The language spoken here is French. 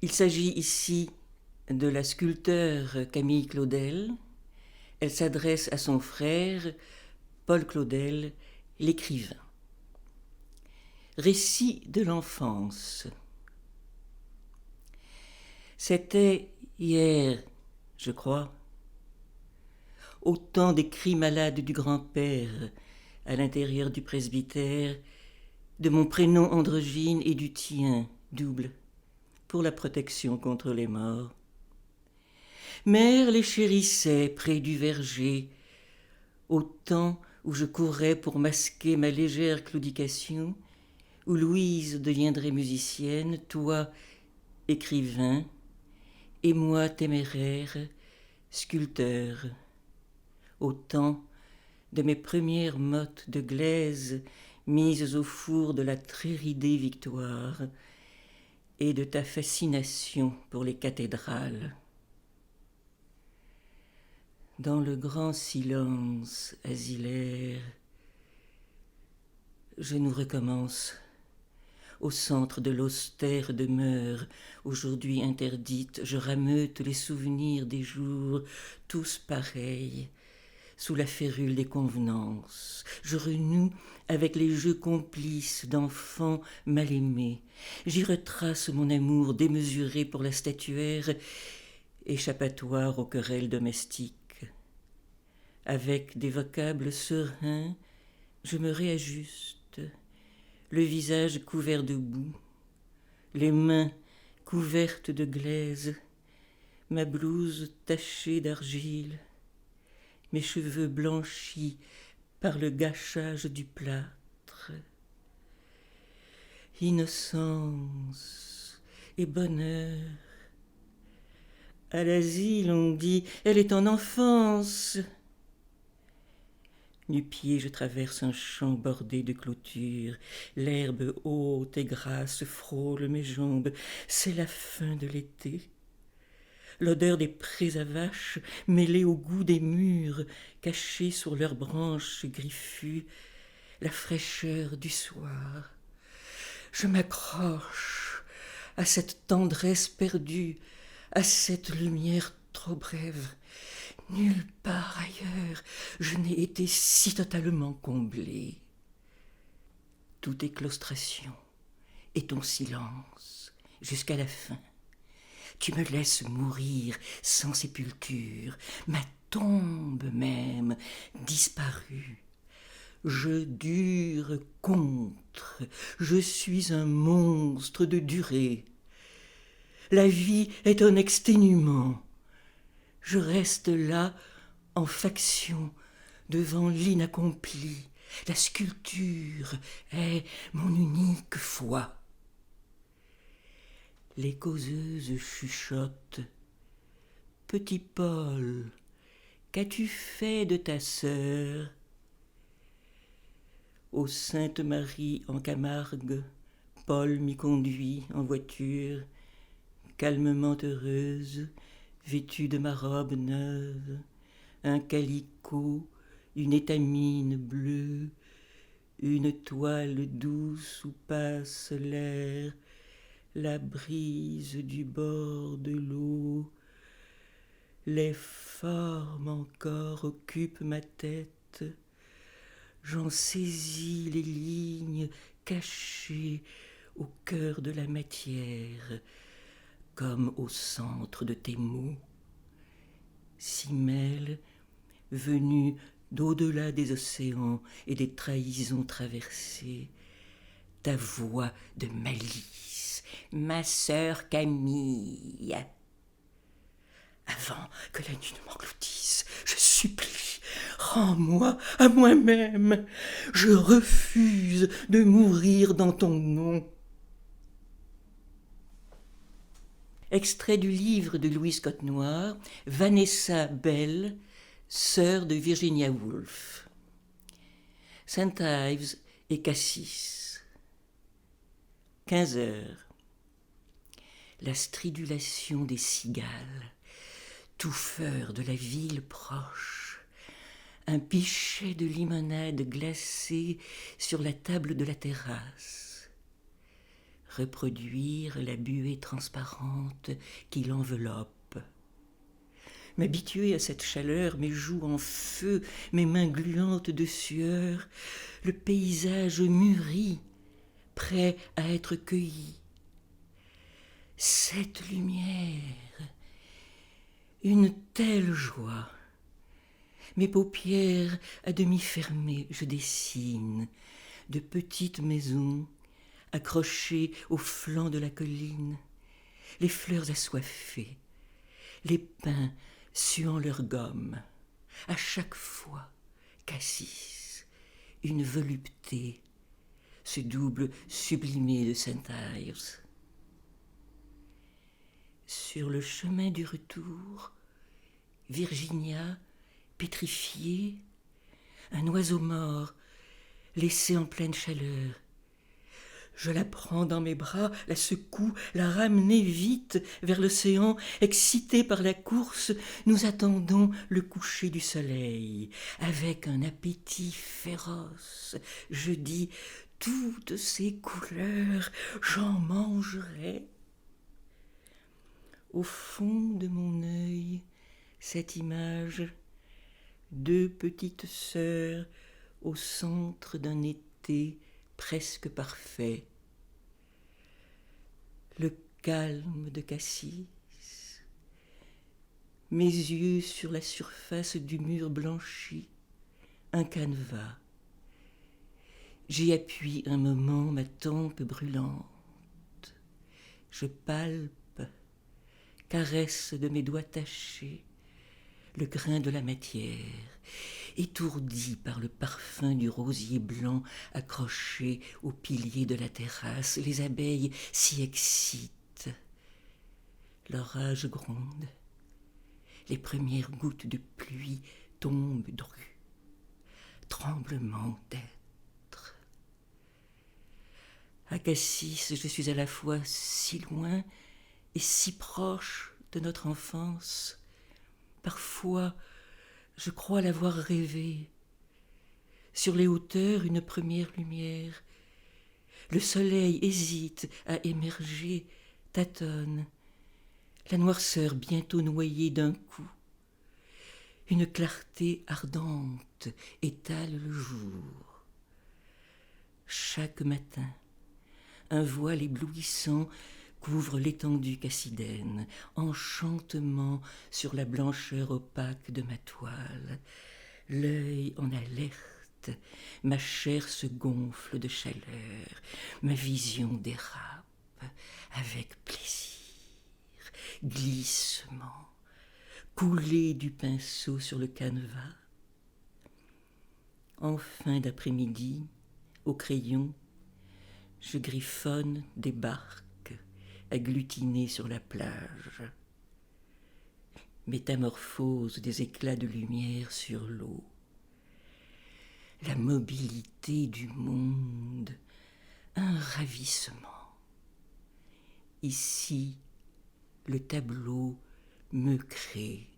Il s'agit ici de la sculpteure Camille Claudel. Elle s'adresse à son frère, Paul Claudel, l'écrivain. Récit de l'enfance. C'était hier, je crois, au temps des cris malades du grand-père, à l'intérieur du presbytère, de mon prénom androgyne et du tien, double, pour la protection contre les morts. Mère les chérissait près du verger, au temps où je courais pour masquer ma légère claudication, où Louise deviendrait musicienne, toi, écrivain, et moi, téméraire, sculpteur, au temps de mes premières mottes de glaise mises au four de la très ridée victoire et de ta fascination pour les cathédrales. Dans le grand silence asilaire, je nous recommence au centre de l'austère demeure, aujourd'hui interdite, je rameute les souvenirs des jours, tous pareils, sous la férule des convenances. Je renoue avec les jeux complices d'enfants mal aimés. J'y retrace mon amour démesuré pour la statuaire, échappatoire aux querelles domestiques. Avec des vocables sereins, je me réajuste, le visage couvert de boue, les mains couvertes de glaise, ma blouse tachée d'argile, mes cheveux blanchis par le gâchage du plâtre. Innocence et bonheur. À l'asile, on dit, elle est en enfance. Nu-pied, je traverse un champ bordé de clôtures. L'herbe haute et grasse frôle mes jambes. C'est la fin de l'été. L'odeur des prés à vaches mêlée au goût des mûres, cachés sur leurs branches griffues, la fraîcheur du soir. Je m'accroche à cette tendresse perdue, à cette lumière trop brève. Nulle part ailleurs je n'ai été si totalement comblée. Tout est claustration et ton silence jusqu'à la fin. Tu me laisses mourir sans sépulture, ma tombe même disparue. Je dure contre, je suis un monstre de durée. La vie est un exténuement. Je reste là, en faction, devant l'inaccompli. La sculpture est mon unique foi. Les causeuses chuchotent. Petit Paul, qu'as-tu fait de ta sœur? Ô Sainte Marie en Camargue, Paul m'y conduit en voiture, calmement heureuse, vêtue de ma robe neuve, un calicot, une étamine bleue, une toile douce où passe l'air, la brise du bord de l'eau. Les formes encore occupent ma tête, j'en saisis les lignes cachées au cœur de la matière, comme au centre de tes mots. Simmel, venu d'au-delà des océans et des trahisons traversées, ta voix de malice, ma sœur Camille. Avant que la nuit ne m'engloutisse, je supplie, rends-moi à moi-même. Je refuse de mourir dans ton nom. Extrait du livre de Louise Cotenoir, Vanessa Bell, sœur de Virginia Woolf. St. Ives et Cassis. 15 heures. La stridulation des cigales, touffeurs de la ville proche, un pichet de limonade glacée sur la table de la terrasse. reproduire la buée transparente qui l'enveloppe. M'habituer à cette chaleur, mes joues en feu, mes mains gluantes de sueur, le paysage mûri, prêt à être cueilli. Cette lumière, une telle joie. Mes paupières à demi fermées, je dessine de petites maisons accrochées au flanc de la colline, les fleurs assoiffées, les pins suant leur gomme. À chaque fois, Cassis, une volupté, ce double sublimé de Saint-Ives. Sur le chemin du retour, Virginia, pétrifiée, un oiseau mort, laissé en pleine chaleur. Je la prends dans mes bras, la secoue, la ramener vite vers l'océan, excitée par la course, nous attendons le coucher du soleil. Avec un appétit féroce, je dis, toutes ces couleurs, j'en mangerai. Au fond de mon œil, cette image, deux petites sœurs au centre d'un été presque parfait. Le calme de Cassis, mes yeux sur la surface du mur blanchi, un canevas. J'y appuie un moment ma tempe brûlante. Je palpe, caresse de mes doigts tachés le grain de la matière, étourdi par le parfum du rosier blanc accroché au pilier de la terrasse. Les abeilles s'y excitent. L'orage gronde. Les premières gouttes de pluie tombent dru. Tremblement d'être. À Cassis, je suis à la fois si loin et si proche de notre enfance. Parfois, je crois l'avoir rêvé. Sur les hauteurs, une première lumière. Le soleil hésite à émerger, tâtonne. La noirceur bientôt noyée d'un coup. Une clarté ardente étale le jour. Chaque matin, un voile éblouissant couvre l'étendue cassidène, enchantement sur la blancheur opaque de ma toile. L'œil en alerte, ma chair se gonfle de chaleur, ma vision dérape avec plaisir. Glissement, coulée du pinceau sur le canevas. En fin d'après-midi, au crayon, je griffonne des barques agglutinées sur la plage. Métamorphose des éclats de lumière sur l'eau. La mobilité du monde, un ravissement. Ici, le tableau me crée.